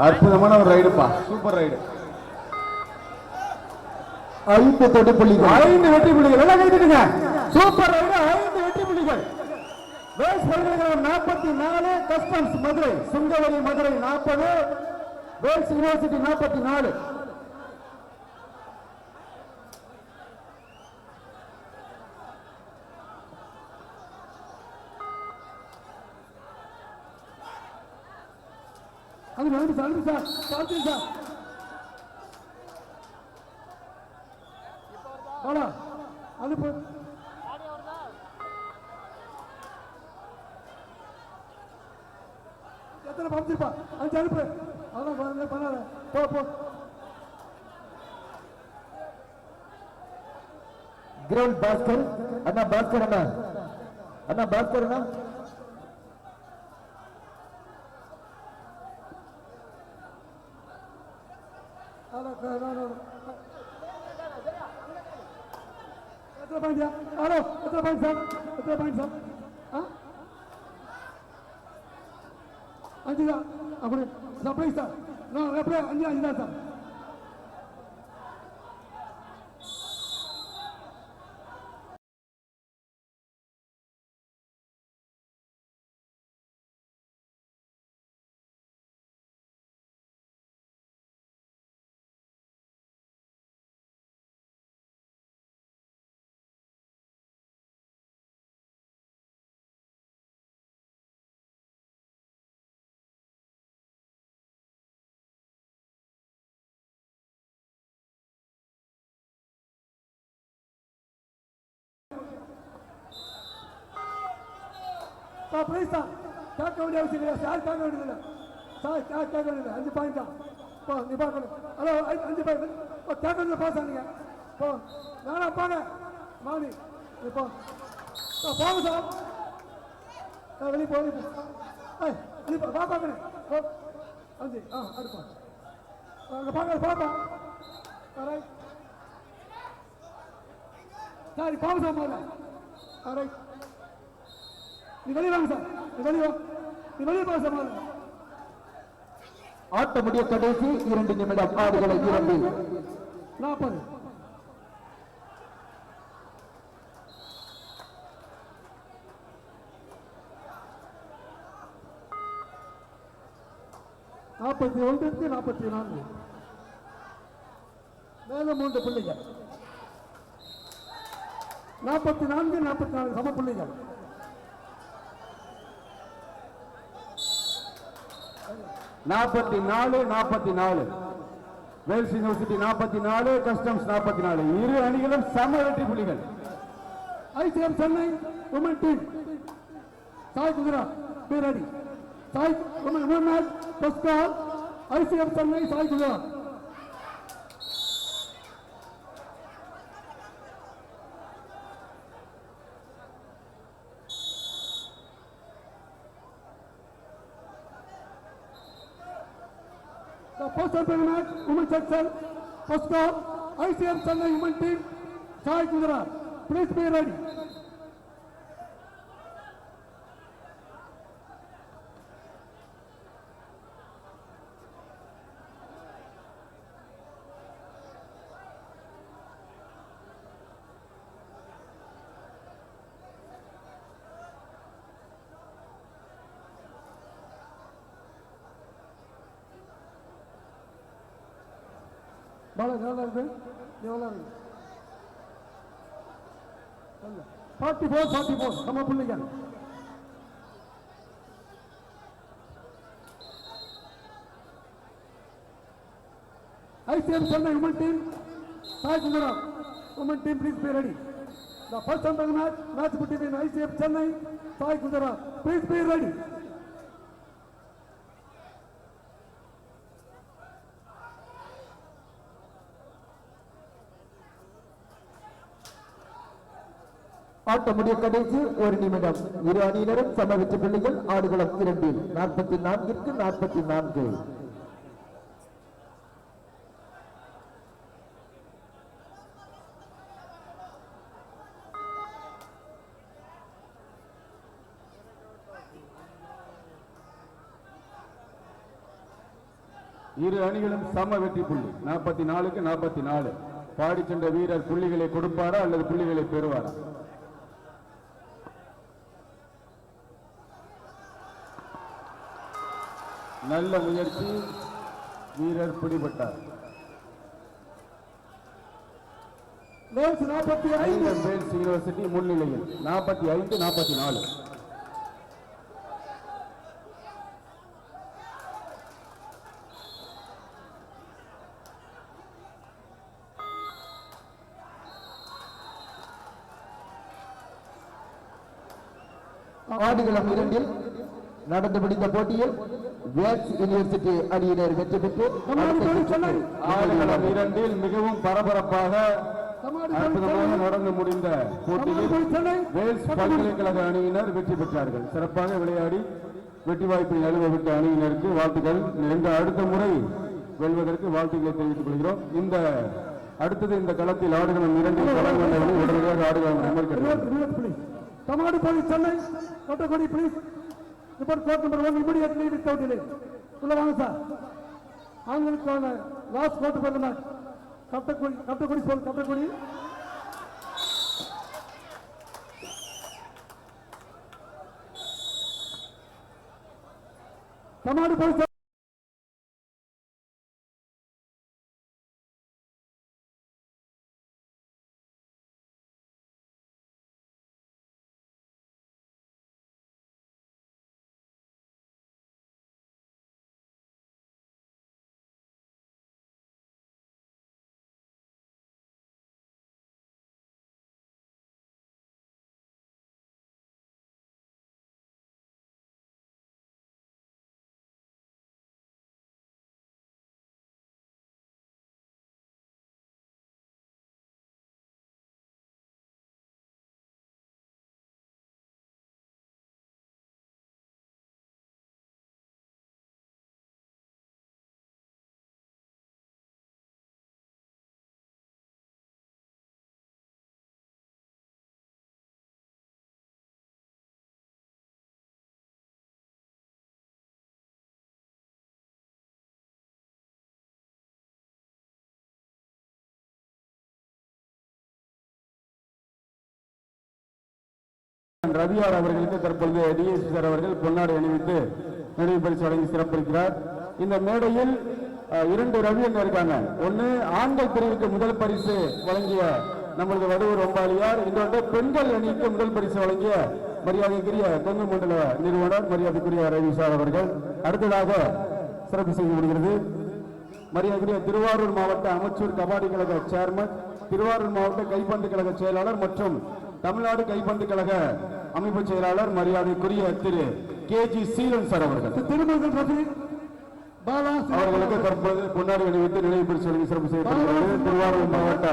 அற்புதமான ஒரு ரைடுப்பா, super ride. 5 வெற்றி புள்ளிகள், 5 வெற்றி புள்ளிகள். எல்லாம் கைதுங்க. சூப்பர் ரைடு, 5 வெற்றி புள்ளிகள். வேல்ஸ் பல்கலைக்கழகம் 44, கஸ்டம்ஸ் மதுரை, சுங்கவரி மதுரை 40, வேல்ஸ் யூனிவர்சிட்டி 44. அது வந்து சார் சார் சார் போடா அனுப்பு. எத்தனை பம்பிப்பா அஞ்சு அனுப்பு. அதான் பண்ணாத, போ போ. கிரவுண்ட் பாஸ்கர் அண்ணா, பாஸ்கர் அண்ணா, அண்ணா பாஸ்கர் அண்ணா. எத்தனை பாயிண்ட்? ஹலோ, எத்தனை பாயிண்ட் சார்? எத்தனை பாயிண்ட் சார்? 5 தான். அப்படி சர்ப்ரைஸ் சார். நான் எப்படியே 5 தான் சார். ப்ளீஸ் சார், கேட்க வேண்டிய அவசியம் இல்லை சார். கேட்க வேண்டியதில்லை சார், கேட்க வேண்டியதில்லை. 5 பாயிண்ட் தான். போ, நீ பார்க்கணும். ஹலோ, 5 பாயிண்ட் கேட்க வேண்டியது. பாஸ் ஆனீங்க. போ, வேணாம் போங்க மாணி. இப்போ போங்க சார். வெளியே போய் வெளியே போ, பார்க்கணும். 5 அடுப்பா அங்கே பார்க்க பாப்பா. ரைட் சரி, போங்க சார் முதல்ல. ரைட், நீ வெளியே வாங்க சார். நீ வெளியே வா, நீ வெளியே போக சார். ஆட்ட முடிய கடைசி 2 நிமிடம். ஆடுகளை 2 40. நாற்பத்தி 44. மேலும் 3 புள்ளிகள். 44, 44 சம புள்ளிகள். நாற்பத்தி 44. Vels university 44, customs 44. இரு அணிகளும் சம வெற்றி புள்ளிகள். ICM Chennai women team SAI Gujarat பேரடி. SAI women match first call. ICM Chennai SAI Gujarat. The first open match, women's section, first call, ICM Chennai women team, Sai Gujarat. Please be ready. Bala, எவ்வளோ இருக்கு? எவ்வளோ இருக்கு? 44 சம புள்ளிகள். ICM Chennai women team, Sai Gujarat. Women team, please be ready. The first and match between ICM Chennai, Sai Gujarat. Please be ready. ஆட்ட முடிய கடைசி 1 நிமிடம். இரு அணியினரும் சம வெற்றி புள்ளிகள். ஆடுகளம் 2 44க்கு 44. இரு அணிகளும் சம வெற்றி புள்ளி 44க்கு 44. பாடி சென்ற வீரர் புள்ளிகளை கொடுப்பாரா அல்லது புள்ளிகளை பெறுவாரா? நல்ல முயற்சி, வீரர் பிடிபட்டார். வேல்ஸ் 45. வேல்ஸ் யூனிவர்சிட்டி முன்னிலையில் 45-44. ஆடுகளம் 2 நடந்து முடிந்த போட்டியில் வேல்ஸ் யூனிவர்சிட்டி அணியினர் வெற்றி பெற்று ஆடுகளம் 2 மிகவும் பரபரப்பாக அற்புதமாக நடந்து முடிந்த போட்டியில் வேல்ஸ் பல்கலைக்கழக அணியினர் வெற்றி பெற்றார்கள். சிறப்பாக விளையாடி வெற்றி வாய்ப்பை நழுவவிட்ட அணியினருக்கு வாழ்த்துக்கள். அடுத்த முறை வெல்வதற்கு வாழ்த்துக்களை தெரிவித்துக் கொள்கிறோம். அடுத்தது இந்த களத்தில் ஆடுகளம் 2 கலந்து உடனடியாக ஆடுகளம் Tamadu Chennai, Katakodi, please. Report court number 1 immediately without delay. Kulavanga, Angle corner, last quarter for the match. Katakodi. Tamadu Police. ரவியார் அவர்களுக்கு தற்பொழுது டிஎஸ்பி சார் அவர்கள் பொன்னாடை அணிவித்து நினைவு பரிசு வழங்கி சிறப்பிக்கிறார். இந்த மேடையில் 2 ரவியங்க இருக்காங்க. ஒன்னு ஆண்கள் பிரிவுக்கு முதல் பரிசு வழங்கிய நம்மளது வடுவூர் ஒம்பாளியார், இன்னொன்று பெண்கள் அணிக்கு முதல் பரிசு வழங்கிய மரியாதைக்குரிய கொங்கு மண்டல நிறுவனர் மரியாதைக்குரிய ரவி சார் அவர்கள். அடுத்ததாக சிறப்பு செய்யப்படுகிறது மரியாதைக்குரிய திருவாரூர் மாவட்ட அமைச்சர் கபாடி கழக சேர்மன், திருவாரூர் மாவட்ட கைப்பந்து கழக செயலாளர் மற்றும் தமிழ்நாடு கைப்பந்து கழக அமைப்பு செயலாளர் மரியாதைக்குரிய திரு கேஜி சீலன் சார் அவர்கள். அவர்களுக்கு தற்போது பொன்னாடி அணிவித்து நினைவு பரிசு வழங்கி சிறப்பு செய்யப்படுகிறது. திருவாரூர் மாவட்ட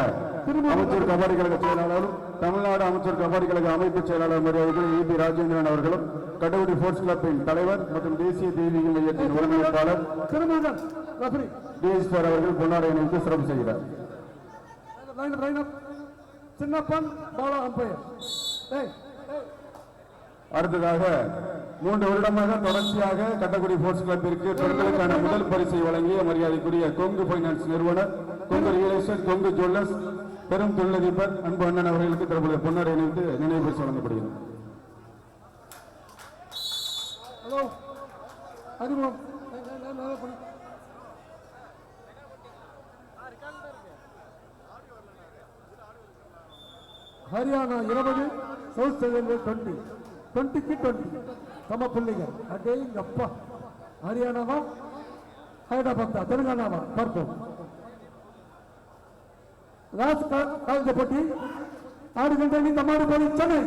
அமைச்சர் கபாடி கழக செயலாளரும் தமிழ்நாடு அமைச்சர் கபாடி கழக அமைப்பு செயலாளர் மரியாதைக்குரிய இபி ராஜேந்திரன் அவர்களும் கடவுடி ஸ்போர்ட்ஸ் கிளப்பின் தலைவர் மற்றும் தேசிய தெய்வீக மையத்தின் ஒருங்கிணைப்பாளர் டிஎஸ் சார் அவர்கள் பொன்னாடை அணிவித்து சிறப்பு செய்கிறார். சின்னப்பன் பாலா அம்பையர். அடுத்ததாக 3 வருடமாக தொடர்ச்சியாக கட்டக்குடி ஸ்போர்ட்ஸ் கிளப்பிற்கு பெண்களுக்கான முதல் பரிசை வழங்கிய மரியாதைக்குரிய கொங்கு பைனான்ஸ் நிறுவனர், Kongu real estate, Kongu jewellers பெரும் தொழிலதிபர் அன்பு அண்ணன் அவர்களுக்கு தற்போது பொன்னாடை அணிவித்து நினைவு பரிசு வழங்கப்படுகிறது. ஹரியானா 20, சவுத் சென்ட்ரல் 20, 20க்கு 20 சம புள்ளிகள். அடேங்கப்பா, ஹரியானாவா ஹைதராபாத்தா தெலுங்கானாவா பார்ப்போம். காலேஜ் போட்டி ஆடுகின்ற தமாடு போலி சென்னை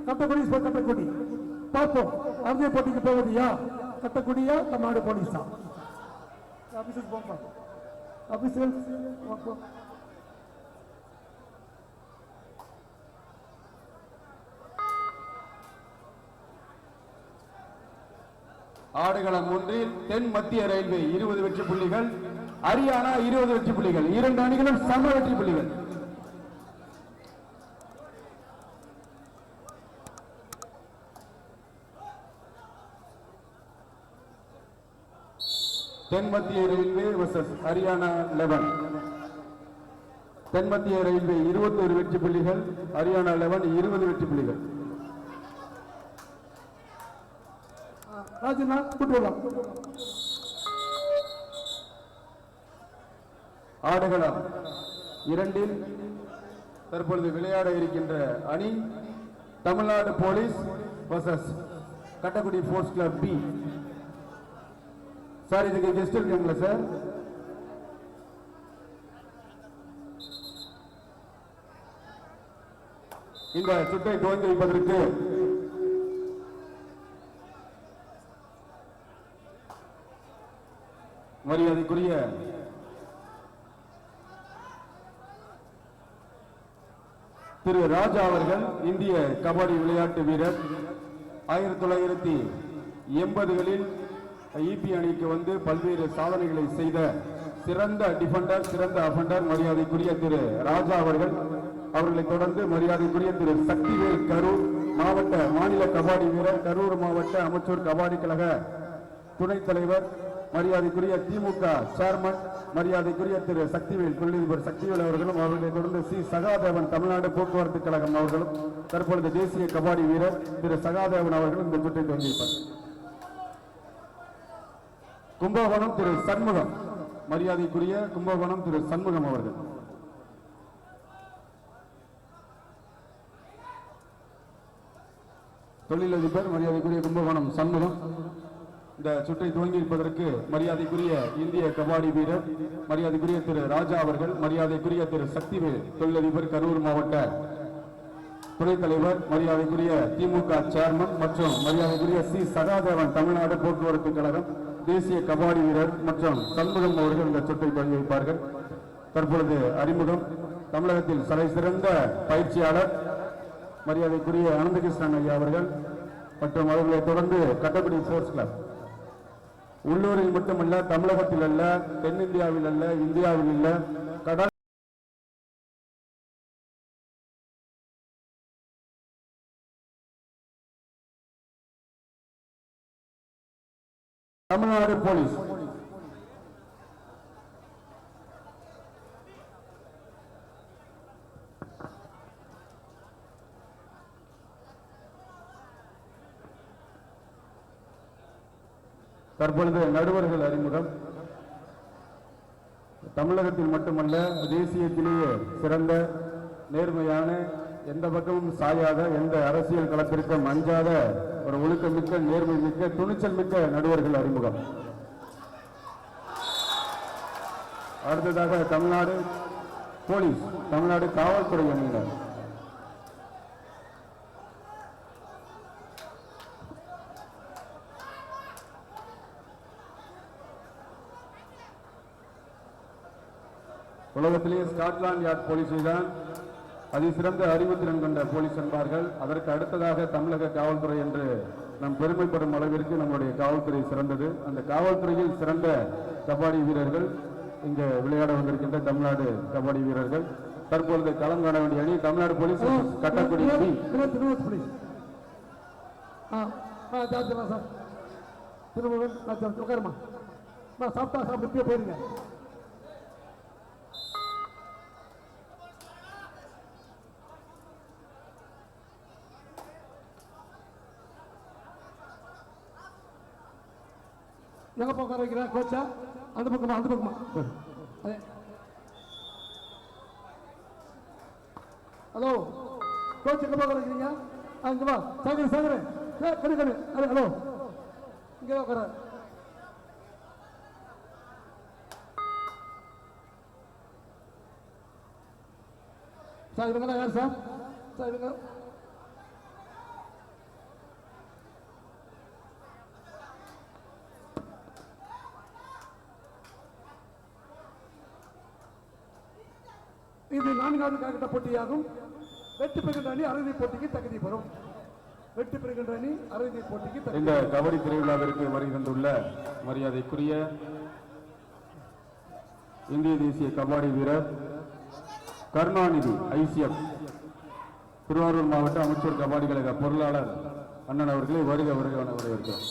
கட்டக்குடி கட்டக்குடி பார்ப்போம். அறுதி போட்டிக்கு போவது யா கட்டக்குடியா தமாடு போலீஸா? ஆபீஸுக்கு போப்பா, ஆபீஸில் ஆடுகளம் 1 தென் மத்திய ரயில்வே 20 வெற்றி புள்ளிகள், ஹரியானா 20 வெற்றி புள்ளிகள். 2 அணிகளும் சம வெற்றி புள்ளிகள். தென்மத்திய ரயில்வே வர்சஸ் ஹரியானா 11. தென்மத்திய ரயில்வே 21 வெற்றி புள்ளிகள், ஹரியானா 11 20 வெற்றி புள்ளிகள். ராஜனா கூட்டுலாம் ஆடுகளம் 2 தற்பொழுது விளையாட இருக்கின்ற அணி Tamil Nadu police versus Kattakudi sports club B. Sir, இதுக்கு கெஸ்ட் இருக்காங்களா சார்? இந்த சுற்றை துவங்கி வைப்பதற்கு மரியாதைக்குரிய திரு ராஜா அவர்கள், இந்திய கபடி விளையாட்டு வீரர், 1980களில் இபி அணிக்கு வந்து பல்வேறு சாதனைகளை செய்த சிறந்த டிஃபெண்டர், சிறந்த அஃபெண்டர் மரியாதைக்குரிய திரு ராஜா அவர்கள். அவர்களை தொடர்ந்து மரியாதைக்குரிய திரு சக்திவேல், கரூர் மாவட்ட மாநில கபாடி வீரர், கரூர் மாவட்ட அமைச்சர் கபாடி கழக துணைத் தலைவர், மரியாதைக்குரிய திமுக சேர்மன் மரியாதைக்குரிய திரு சக்திவேல், தொழிலதிபர் சக்திவேல் அவர்களும், அவர்களை தொடர்ந்து சி சகாதேவன், தமிழ்நாடு போக்குவரத்து கழகம் அவர்களும், தற்பொழுது தேசிய கபாடி வீரர் திரு சகாதேவன் அவர்களும் இந்த சுற்றை துவங்கியிருப்பார். கும்பகோணம் திரு சண்முகம், மரியாதைக்குரிய கும்பகோணம் திரு சண்முகம் அவர்கள். தொழிலதிபர் மரியாதைக்குரிய கும்பகோணம் சண்முகம் இந்த சுற்றை துவங்கி இருப்பதற்கு மரியாதைக்குரிய இந்திய கபாடி வீரர் மரியாதைக்குரிய திரு ராஜா அவர்கள், மரியாதைக்குரிய திரு சக்திவேல், தொழிலதிபர் கரூர் மாவட்ட துணைத் தலைவர், மரியாதைக்குரிய திமுக சேர்மன் மற்றும் மரியாதைக்குரிய சி சகாதேவன், தமிழ்நாடு போக்குவரத்து கழகம் தேசிய கபாடி வீரர் மற்றும் சண்முகம் அவர்கள் இந்த சுற்றை துவங்கி வைப்பார்கள். தற்பொழுது அறிமுகம் தமிழகத்தில் தலை சிறந்த பயிற்சியாளர் மரியாதைக்குரிய அனந்தகிருஷ்ணன் ஐயா அவர்கள் மற்றும் அவர்களை தொடர்ந்து கட்டக்குடி ஸ்போர்ட்ஸ் கிளப். உள்ளூரில் மட்டுமல்ல, தமிழகத்தில் அல்ல, தென்னிந்தியாவில் அல்ல, இந்தியாவில் இல்ல, கடல் தமிழ்நாடு போலீஸ் தற்பொழுது நடுவர்கள் அறிமுகம். தமிழகத்தில் மட்டுமல்ல, தேசியத்திலேயே சிறந்த, நேர்மையான, எந்த பக்கமும் சாயாத, எந்த அரசியல் களத்திற்கும் அஞ்சாத ஒரு ஒழுக்கமிக்க, நேர்மை மிக்க, துணிச்சல் மிக்க நடுவர்கள் அறிமுகம். அடுத்ததாக தமிழ்நாடு போலீஸ், தமிழ்நாடு காவல்துறை அணியினர். உலகத்திலேயே ஸ்காட்லாந்து யார்ட் போலீஸை தான் அதிசிறந்த அறிவுத்திறன் கொண்ட போலீஸ் என்பார்கள். அதற்கு அடுத்ததாக தமிழக காவல்துறை என்று நாம் பெருமைப்படும் அளவிற்கு நம்முடைய காவல்துறை சிறந்தது. அந்த காவல்துறையில் சிறந்த கபாடி வீரர்கள் இங்கு விளையாட வந்திருக்கின்ற தமிழ்நாடு கபாடி வீரர்கள். தற்பொழுது களம் காண வேண்டிய அணி தமிழ்நாடு போலீஸ் கட்டக்குடி சாப்பிட்டா சாப்பிட்டு போயிருங்க. எங்க பக்கம் வைக்கிறேன் கோச்சா? அந்த பக்கமா, அந்த பக்கமா? ஹலோ கோச், எங்க பக்கம் வைக்கிறீங்க? அங்க வா சாகர், சாகர் கடு கடு. ஹலோ, இங்க உட்கார. சார் இவங்க யார் சார்? சார் இவங்க இது 4வது கால்கட்ட போட்டியாகும். வெற்றி பெறுகின்ற அணி அறுதி போட்டிக்கு தகுதி பெறும். வெற்றி பெறுகின்ற அணி அறுதி போட்டிக்கு இந்த கபடி திருவிழாவிற்கு வருகின்றுள்ள மரியாதைக்குரிய இந்திய தேசிய கபாடி வீரர் கருணாநிதி ஐசிஎஃப் திருவாரூர் மாவட்ட அமைச்சர் கபாடி கழக பொருளாளர் அண்ணன் அவர்களை வருக வருக வரவேற்கிறோம்.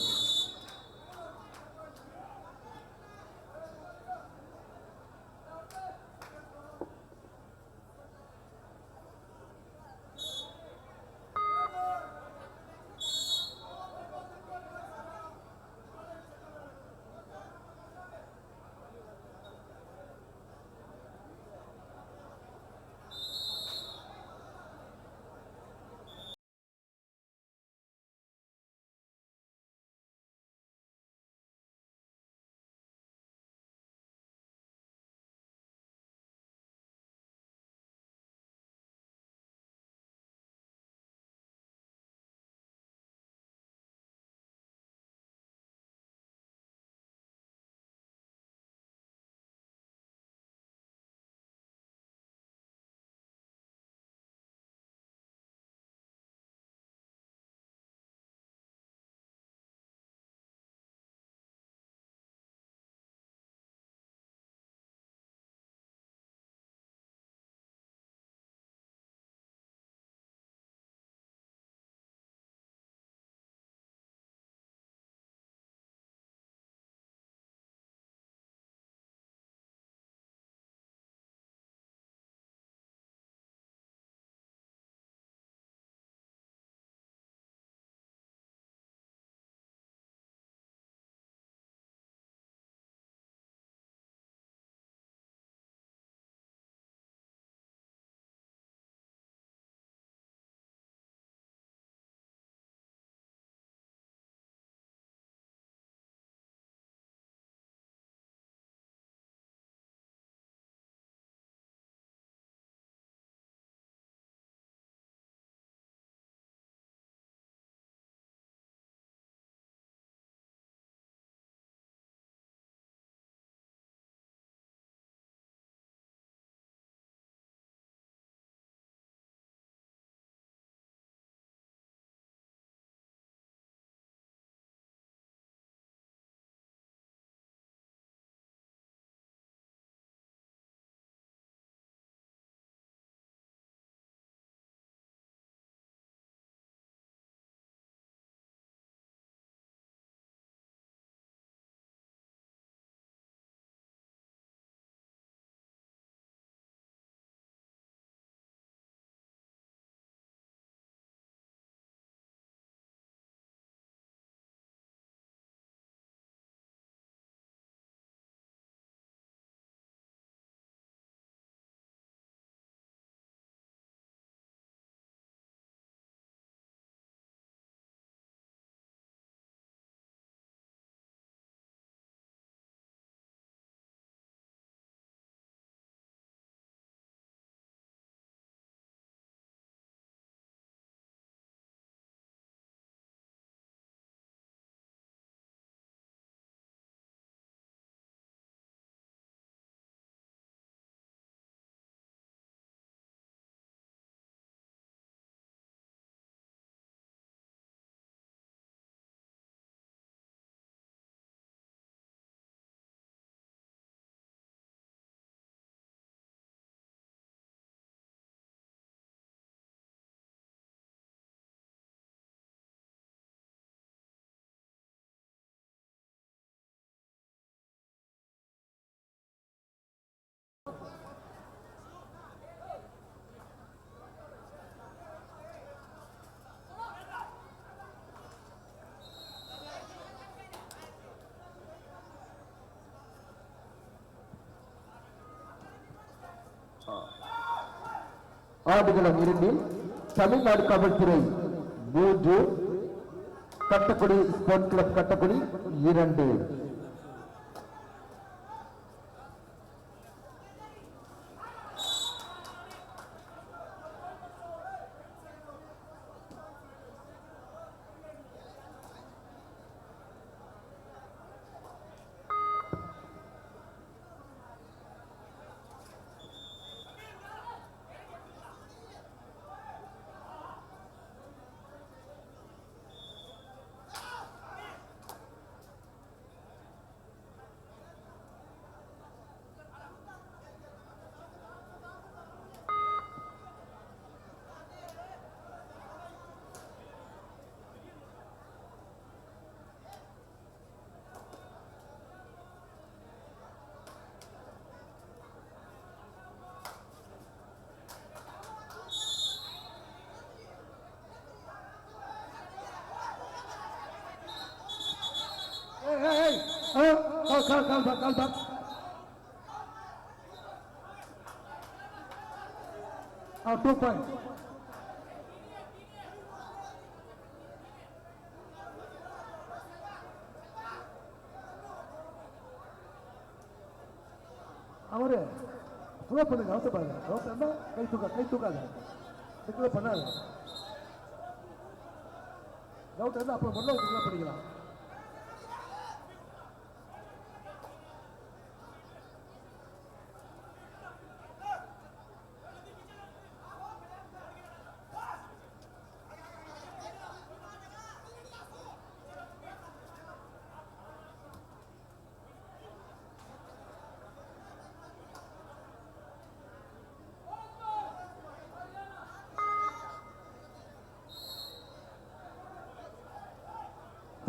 ஆடுகளம் 2 தமிழ்நாடு காவல்துறை 3 Kattakudi sports club Kattakudi 2. Hey, call back. Oh, 2 points. அவரு த்ரோ பண்ணுங்க, அவசரப்பாருங்க. அவசரம்னா கை தூக்காத, டிக்ளேர் பண்ணாத. டவுட் இருந்தால் அப்புறம் முதல்ல டிக்ளேர் பண்ணிக்கலாம்.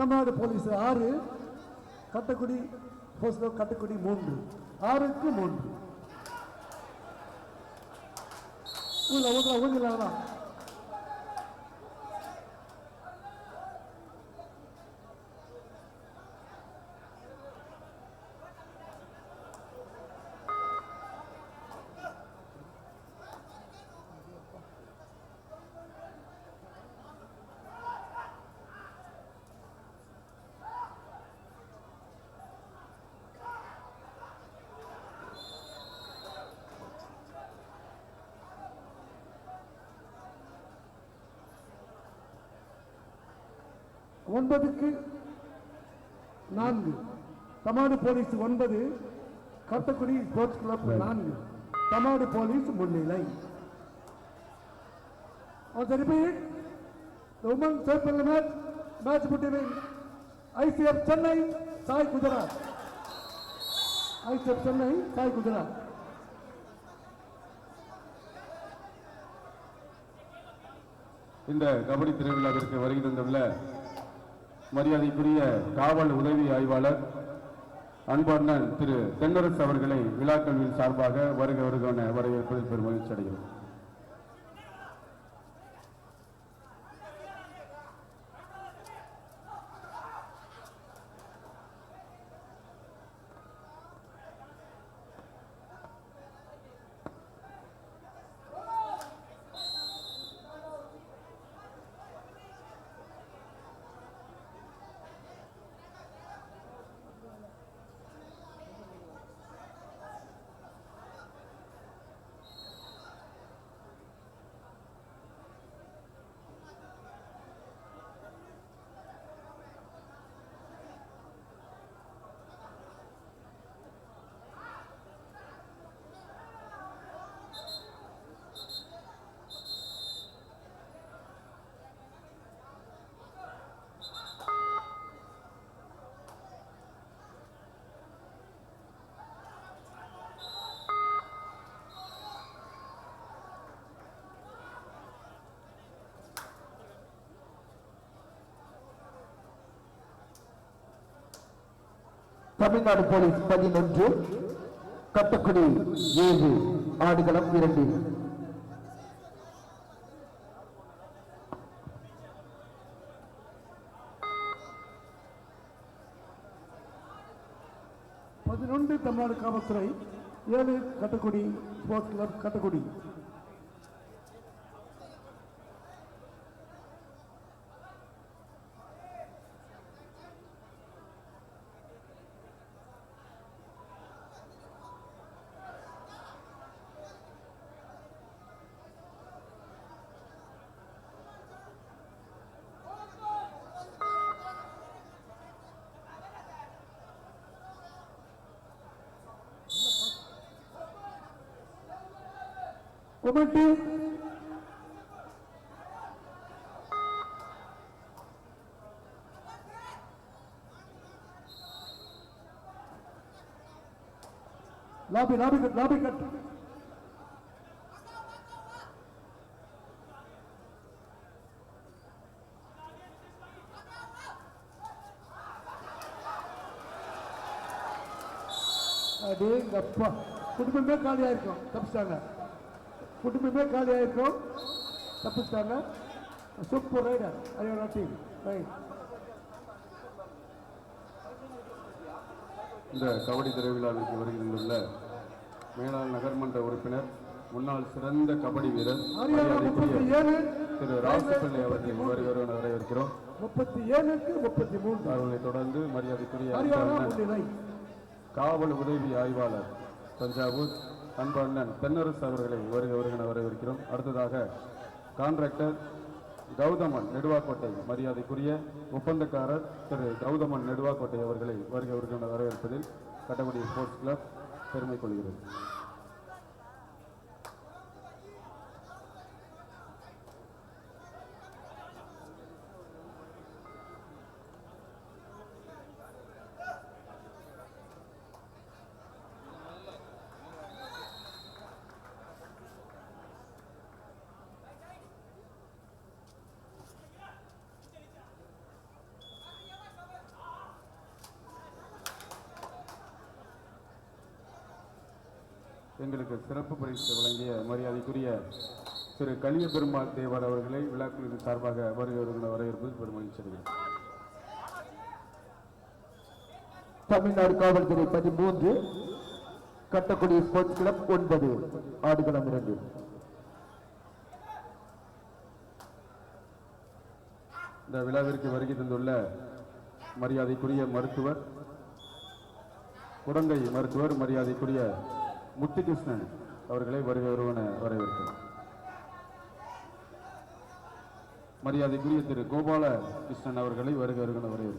Tamil Nadu police 6, Kattakudi post Kattakudi 3. 6க்கு 3. ஊங்கலாம். ஒன்பதுக்கு 4. Tamil Nadu police 9, Kattakudi sports club 4. Tamil Nadu police முன்னிலை. உமன் சேப்பிள் match between ICF Chennai SAI Gujarat. ICF Chennai SAI Gujarat. இந்த கபடி திருவிழாவிற்கு வருகை தந்துள்ள மரியாதைக்குரிய காவல் உதவி ஆய்வாளர் அன்பண்ணன் திரு தென்னரசு அவர்களை விழாக்கல்வியின் சார்பாக வருக வரவேற்பதில் பெரும் மகிழ்ச்சி அடைகிறோம். தமிழ்நாடு போலீஸ் 11, கட்டக்குடி 7. ஆடுகளம் 2. தமிழ்நாடு காவல்துறை 7, Kattakudi sports club Kattakudi. women team. Lobby cut. அடேங்கப்பா, குடும்பமே காலியா இருக்கும், தப்பிச்சிட்டாங்க. குடும்பமே காலியா இருக்கும், தப்பிச்சிட்டாங்க. சூப்பர் ரைடர், ஐயோ டீம் ரைட். இந்த கபடி திருவிழாவிற்கு வருகின்றுள்ள மேலாள் நகர்மன்ற உறுப்பினர் முன்னாள் சிறந்த கபடி வீரர் திரு ராசப்பிள்ளை அவர்களை வருகிறோம் வரவேற்கிறோம். 37-33 அவர்களை தொடர்ந்து மரியாதைக்குரிய காவல் உதவி ஆய்வாளர் தஞ்சாவூர் அன்பண்ணன் தென்னரசு அவர்களை வருகிற வரவேற்கிறோம். அடுத்ததாக கான்ட்ராக்டர் கௌதமன் நெடுவாக்கோட்டை மரியாதைக்குரிய ஒப்பந்தக்காரர் திரு கௌதமன் நெடுவாக்கோட்டை அவர்களை வருகிற வரவேற்பதில் கட்டக்குடி ஸ்போர்ட்ஸ் கிளப் பெருமை கொள்கிறது. எங்களுக்கு சிறப்பு பரிசு வழங்கிய மரியாதைக்குரிய திரு கலிய பெருமாள் தேவர் அவர்களை விழாக்குழுவின் சார்பாக வரவேற்பது பெருமகிழ்ச்சி அடைகிறேன். தமிழ்நாடு காவல்துறை 13, கட்டக்குடி ஸ்போர்ட்ஸ் கிளப் 9, ஆடுகளம் 2. இந்த விழாவிற்கு வருகை தந்துள்ள மரியாதைக்குரிய மருத்துவர் குடங்கை மருத்துவர் மரியாதைக்குரிய முத்துகிருஷ்ணன் அவர்களை வரவேற்கிறோம். மரியாதைக்குரிய திரு கோபால கிருஷ்ணன் அவர்களை வரவேற்கிறோம்.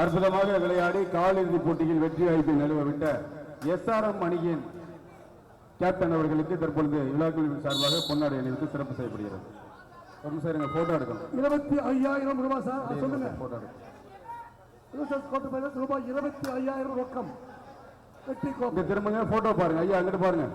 அற்புதமாக விளையாடி காலிறுதி போட்டியில் வெற்றி வாய்ப்பை நழுவவிட்ட SRM அணியின் கேப்டன் அவர்களுக்கு தற்பொழுது விழாக்குழுவின் சார்பாக பொன்னாடை அணிவித்து சிறப்பு செய்யப்படுகிறது. ஒரு நிமிஷம் போட்டோ எடுக்கணும். 25,000 ரூபாய் சார், சொல்லுங்க. போட்டோ எடுக்கணும். ரூபாய் 25,000 ரொக்கம். வெற்றி கோப்பை. திரும்பங்க போட்டோ பாருங்க ஐயா, அங்கிட்டு பாருங்க.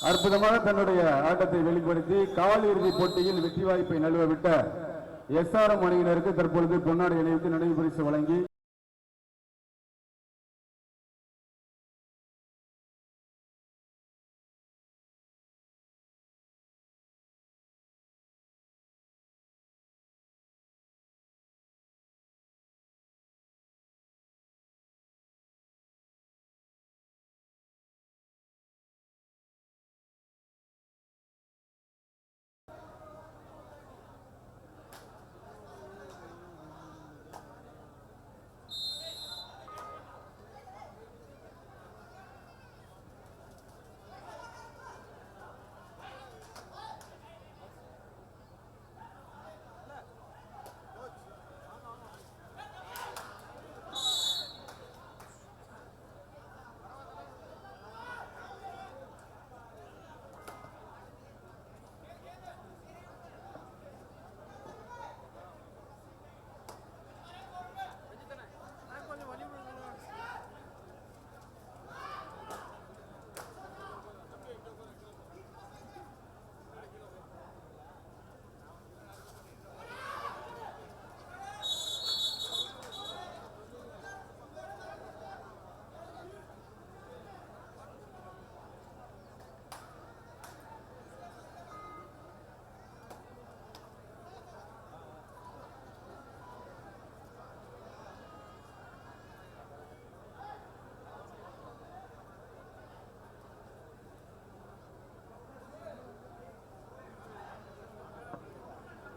அற்புதமாக தன்னுடைய ஆட்டத்தை வெளிப்படுத்தி கால் இறுதி போட்டியில் வெற்றி வாய்ப்பை நழுவவிட்ட SRM அணியினருக்கு தற்பொழுது பொன்னாடை அணிவித்து நினைவு பரிசு வழங்கி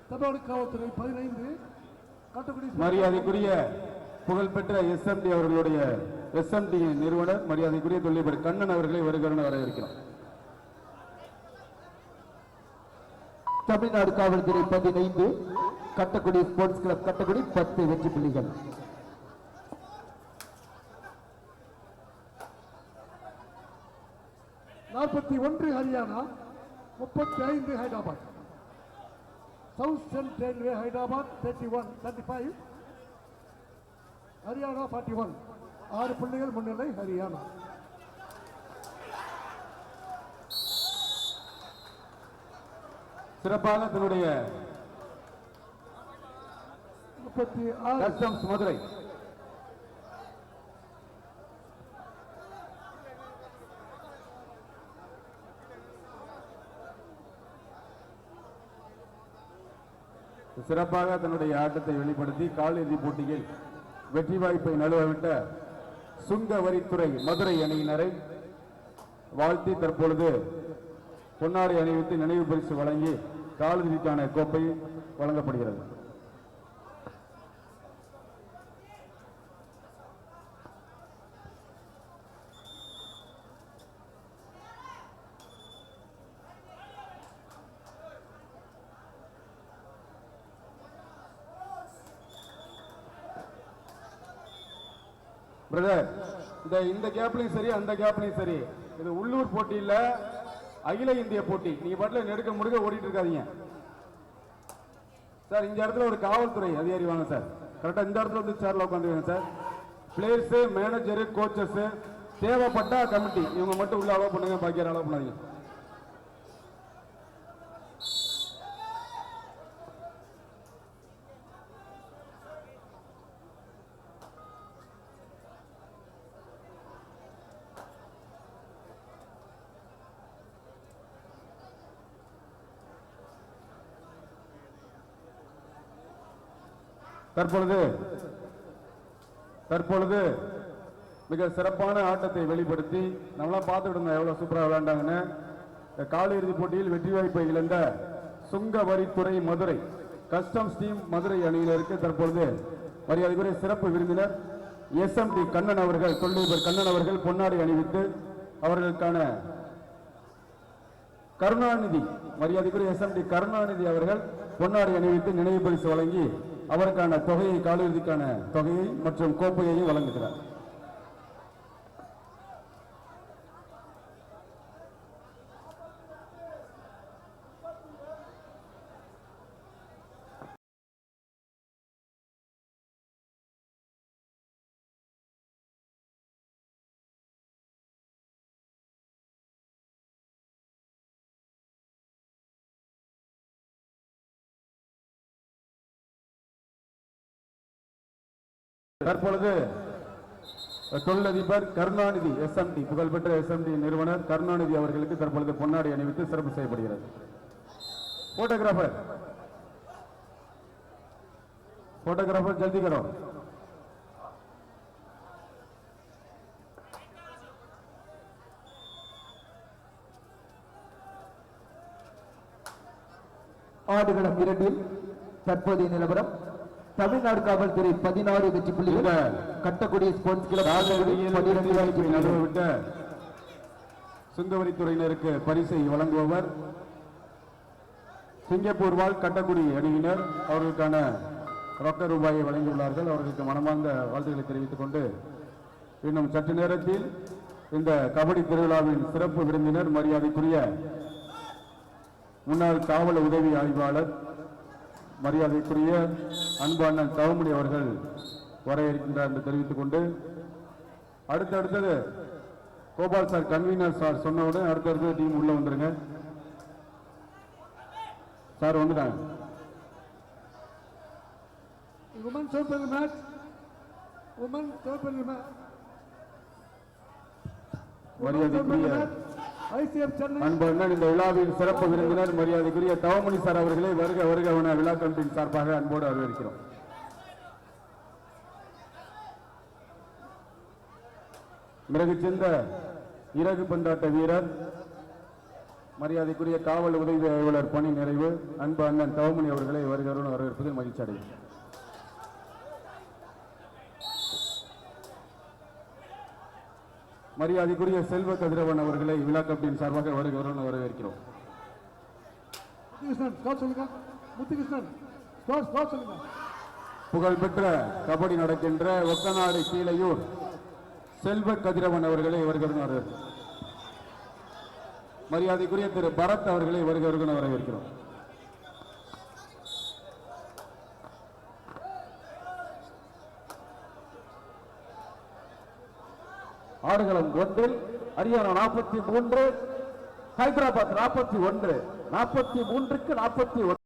தமிழ்நாடு காவல்துறை 15 காட்டுக்குடி மரியாதைக்குரிய புகழ்பெற்ற எஸ்எம்டி அவர்களுடைய எஸ்எம்டி நிறுவனர் மரியாதைக்குரிய தொழிலதிபர் கண்ணன் அவர்களை வருகிறன வரவேற்கிறோம். தமிழ்நாடு காவல்துறை 15 கட்டக்குடி ஸ்போர்ட்ஸ் கிளப் கட்டக்குடி 10 வெற்றி புள்ளிகள். Haryana 35 Hyderabad. South central railway Hyderabad 35 Haryana 41. 6 புள்ளிகள் முன்னிலை ஹரியானா. சிறப்பாக தன்னுடைய 36 கஸ்டம்ஸ் மதுரை சிறப்பாக தன்னுடைய ஆட்டத்தை வெளிப்படுத்தி காலிறுதி போட்டியில் வெற்றி வாய்ப்பை நழுவவிட்ட சுங்க வரித்துறை மதுரை அணியினரை வாழ்த்தி தற்பொழுது பொன்னாடை அணிவித்து நினைவு பரிசு வழங்கி காலிறுதிக்கான கோப்பை வழங்கப்படுகிறது. பிரதர், இந்த கேப்லையும் சரி அந்த கேப்லையும் சரி, இது உள்ளூர் போட்டி இல்ல, அகில இந்திய போட்டி. நீங்க பாட்டில் நெடுக்க முடுக்க ஓடிட்டு இருக்காதீங்க சார். இந்த இடத்துல ஒரு காவல்துறை அதிகாரி வாங்க சார். கரெக்டா இந்த இடத்துல வந்து சேர்ல உட்காந்துருங்க சார். பிளேயர்ஸ், மேனேஜர், கோச்சஸ், தேவைப்பட்டா கமிட்டி இவங்க மட்டும் உள்ள அலோவ் பண்ணுங்க, பாக்கி யாரும் அலோவ் பண்ணாதீங்க. தற்பொழுது மிக சிறப்பான ஆட்டத்தை வெளிப்படுத்தி நம்மளாம் பார்த்துட்டு இருந்தோம் எவ்வளவு சூப்பரா விளையாண்டாங்கன்னு. காலிறுதி போட்டியில் வெற்றி வாய்ப்பை இழந்த சுங்க வரித்துறை மதுரை கஸ்டம்ஸ் டீம் மதுரை அணியினருக்கு தற்பொழுது மரியாதைக்குரிய சிறப்பு விருந்தினர் எஸ்எம்டி கண்ணன் அவர்கள், தொழிலதிபர் கண்ணன் அவர்கள் பொன்னாடை அணிவித்து அவர்களுக்கான கருணாநிதி, மரியாதைக்குரிய எஸ்எம்டி கருணாநிதி அவர்கள் பொன்னாடை அணிவித்து நினைவு பரிசு வழங்கி அவருக்கான தொகையை, காலிறுதிக்கான தொகையை மற்றும் கோப்பையையும் வழங்குகிறார். தற்பொழுது தொழிலதிபர் கருணாநிதி, எஸ்எம்டி புகழ்பெற்ற எஸ்எம்டி நிறுவனர் கருணாநிதி அவர்களுக்கு தற்பொழுது பொன்னாடை அணிவித்து சிறப்பு செய்யப்படுகிறது. போட்டோகிராஃபர் ஜல்தி கரோ. ஆடுகளம் 2 தற்போதைய நிலவரம். தமிழ்நாடு காவல்துறை 16 வெற்றி புள்ளிகள், கட்டக்குடி ஸ்போர்ட்ஸ் கிளப் 12 நடுவிட்ட சுங்கவரித்துறையினருக்கு பரிசை வழங்குபவர் சிங்கப்பூர் வாழ் கட்டக்குடி அணியினர். அவர்களுக்கான ரொக்க ரூபாயை வழங்கியுள்ளார்கள். அவர்களுக்கு மனமார்ந்த வாழ்த்துக்களை தெரிவித்துக் கொண்டு இன்னும் சற்று நேரத்தில் இந்த கபடி திருவிழாவின் சிறப்பு விருந்தினர் மரியாதைக்குரிய முன்னாள் காவல் உதவி ஆய்வாளர் மரியாதைக்குரிய அன்பு அண்ணன் தவமணி அவர்கள் வர இருக்கின்றார் என்று தெரிவித்துக் கொண்டு அடுத்தது கோபால் சார் கன்வீனர் சார் சொன்னவுடன் அடுத்தடுத்து டீம் உள்ள வந்துருங்க சார். வந்துட்டாங்க. மரியாதைக்குரிய அன்புடன் இந்த விழாவின் சிறப்பு விருந்தினர் மரியாதைக்குரிய தவமணி சார் அவர்களை வருக வருக என விழா கமிட்டியின் சார்பாக அன்போடு வரவேற்கிறோம். மிகச் சிறந்த இறகு பந்தாட்ட வீரர் மரியாதைக்குரிய காவல் உதவி ஆய்வாளர் பணி நிறைவு அன்பு அண்ணன் தவமணி அவர்களை வருகிறவர்கள் வரவேற்பதில் மகிழ்ச்சி அடைகிறேன். மரியாதைக்குரிய செல்வ கதிரவன் அவர்களை விழா கமிட்டியின் சார்பாக வருகிறவர்கள் வரவேற்கிறோம். புகழ்பெற்ற கபடி நடக்கின்ற ஒக்கநாடு கீழையூர் செல்வ கதிரவன் அவர்களை வருகிறவர்கள் மரியாதைக்குரிய திரு பரத் அவர்களை வருகிறவர்கள் வரவேற்கிறோம். ஆடுகளம் 1 ஹரியானா 43 ஹைதராபாத் 41 43க்கு 41.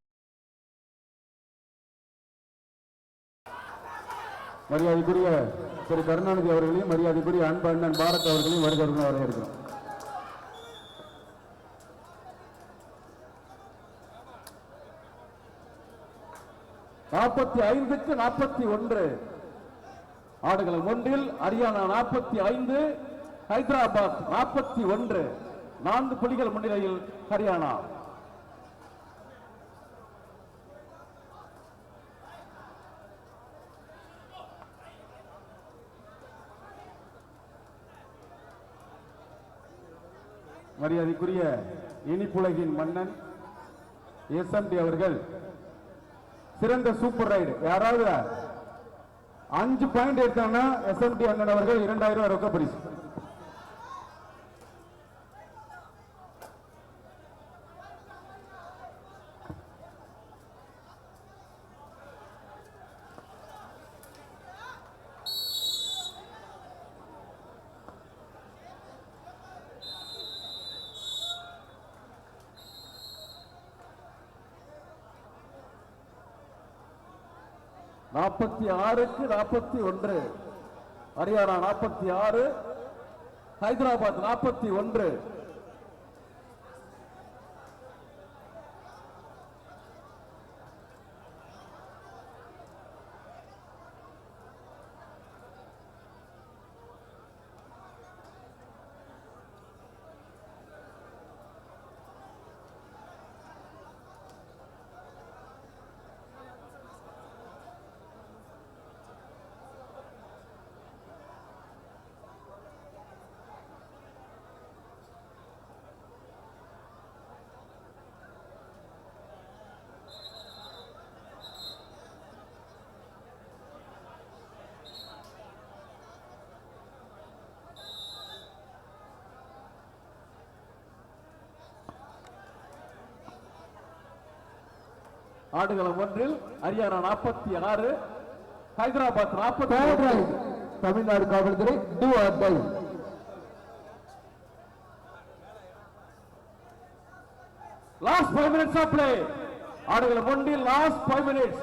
மரியாதைக்குரிய திரு கருணாநிதி அவர்களையும் மரியாதைக்குரிய அன்பு அண்ணன் பாரத் அவர்களையும் வருகிறவர்கள் வரவேற்கிறோம். க்கு 41. ஆடுகளம் 1 ஹரியானா 45 ஹைதராபாத் 41. 4 புள்ளிகள் முன்னிலையில் ஹரியானா. மரியாதைக்குரிய இனிப்புலகின் மன்னன் எஸ்எம்டி அவர்கள் சிறந்த சூப்பர் ரைடு யாராவது 5 பாயிண்ட் எடுத்தாங்கன்னா எஸ்எம்டி அண்ணன் அவர்கள் 2000 ரூபாய் ரொக்க பரிசு. க்கு 41. ஹரியானா 46 ஹைதராபாத் 41. ஆடுகளம் 1 ஹரியானா 46 ஹைதராபாத் 40. தமிழ்நாடு காவல்துறை do or die. Last 5 minutes of play. ஆடுகளம் 1 லாஸ்ட் 5 minutes.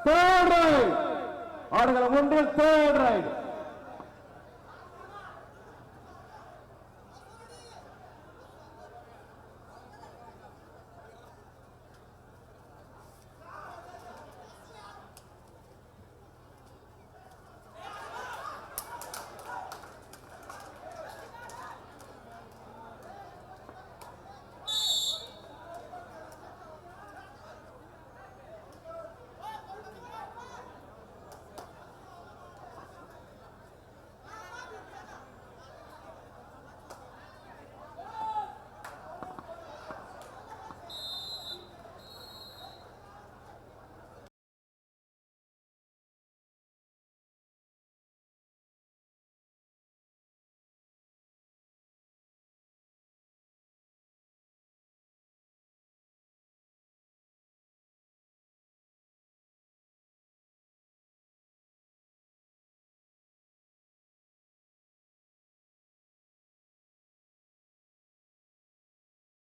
Third ride. ஆடுகளம் 1 third ride.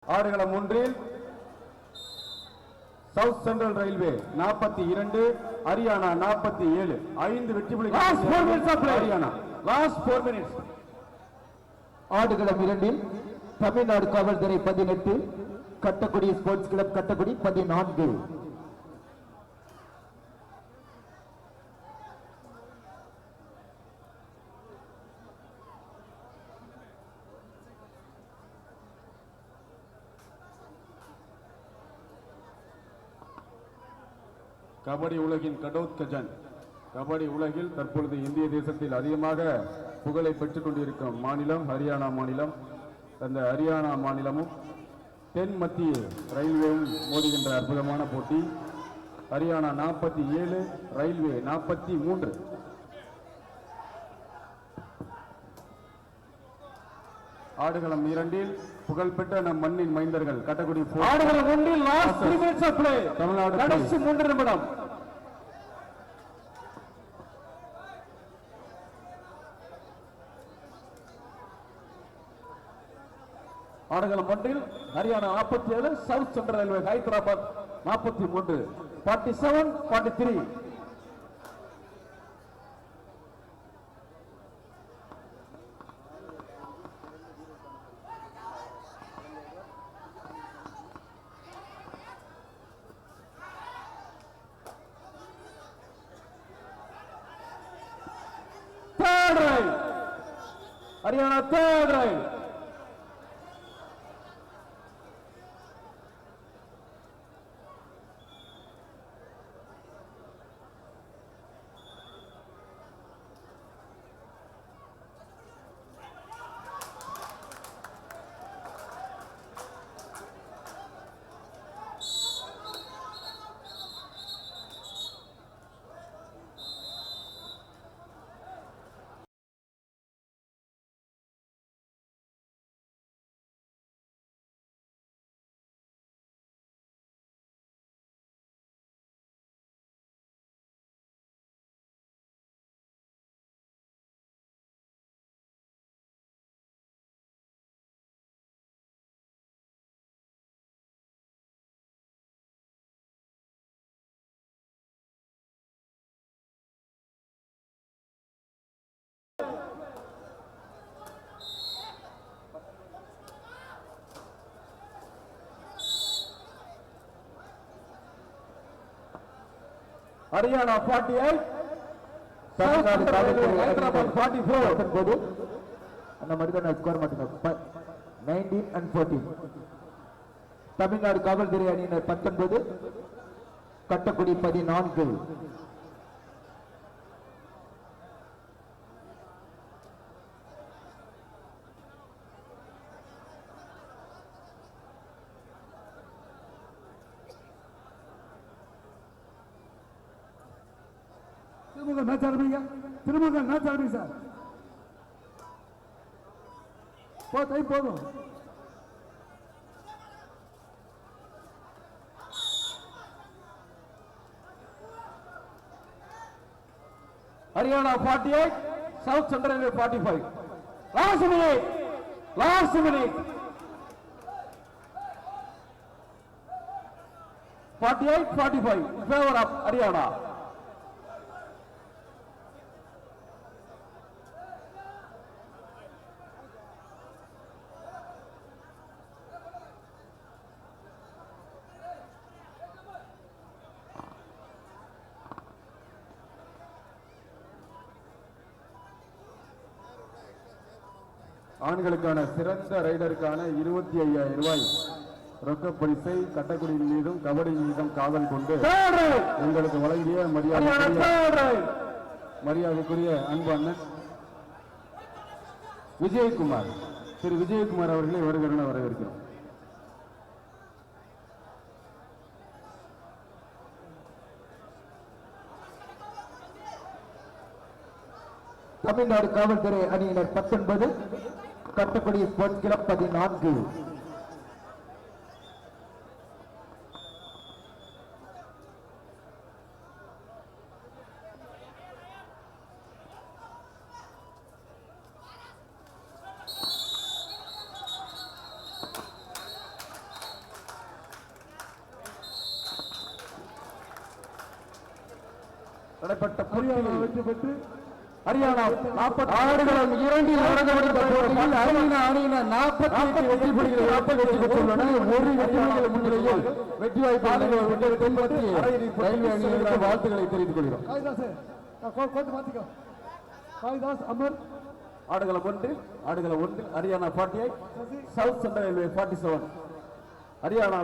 ஆடுகளம் 1 சவுத் சென்ட்ரல் ரயில்வே 42 ஹரியானா 47. 5 வெற்றி புள்ளிகள் ஹரியானா. Last 4 minutes. ஆடுகளம் 2 தமிழ்நாடு காவல்துறை 18 கட்டக்குடி ஸ்போர்ட்ஸ் கிளப் கட்டக்குடி 14. கபடி உலகின் கடோத்கஜன். கபடி உலகில் தற்பொழுது இந்திய தேசத்தில் அதிகமாக புகழை பெற்றுக் கொண்டிருக்கும் மாநிலம் ஹரியானா மாநிலம். அந்த ஹரியானா மாநிலமும் தென் மத்திய ரயில்வேயும் மோதுகின்ற அற்புதமான போட்டி. ஹரியானா 47, ரயில்வே 43. ஆடுகளம் 2 புகழ்பெற்ற நம் மண்ணின் மைந்தர்கள் கட்டக்குடி ஆடுகளம் 1 last 3 minutes of play. Tamil Nadu கடைசி 3 நிமிடம். ஆடுகளம் 1 Haryana 47, south central railway Hyderabad 43. 47, 43. Third rail. Haryana third rail. Haryana 48, Hyderabad 44. போது அந்த மாதிரி தான் ஸ்கோர் மாட்டீங்க. 19 and 14. தமிழ்நாடு காவல்துறை அணியினர் 19, கட்டக்குடி 14. திருமுக மேட்ச் ஆரம்பிங்க. திருமுக மேட்ச் ஆரம்பிங்க சார். டைம் போதும். Haryana 48, South Central Railway 45. Last minute. Last minute. 48-45 in favor of Haryana. ஆண்களுக்கான சிறந்த ரைடருக்கான 25,000 ரூபாய் ரொக்க பரிசை கட்டக்குடியின் மீதும் கபடி மீதும் காவல் கொண்டு எங்களுக்கு வழங்கிய மரியாதைக்குரிய அன்பு அண்ணன் விஜயகுமார், திரு விஜயகுமார் அவர்களை வருகிறன வரவேற்கிறோம். தமிழ்நாடு காவல்துறை அணியினர் 19, கட்டக்குடி ஸ்போர்ட்ஸ் கிளப் 14. ஹரியானா வெற்றி பெற்று ஹரியானா 40 ஆடுகளம் 2 நடந்து முடிந்த போட்டியில் ஹரியானா அணியினர் 48 வெற்றி புள்ளிகளை வெற்றி பெற்றுள்ளன. ஒரு வெற்றிகள் முன்னிலையில் வெற்றி வாய்ப்பு தென்பற்றி ரயில்வே அணியினருக்கு வாழ்த்துக்களை தெரிவித்துக் கொள்கிறோம். ஆடுகளம் 1 Haryana 48 south central railway 47 Haryana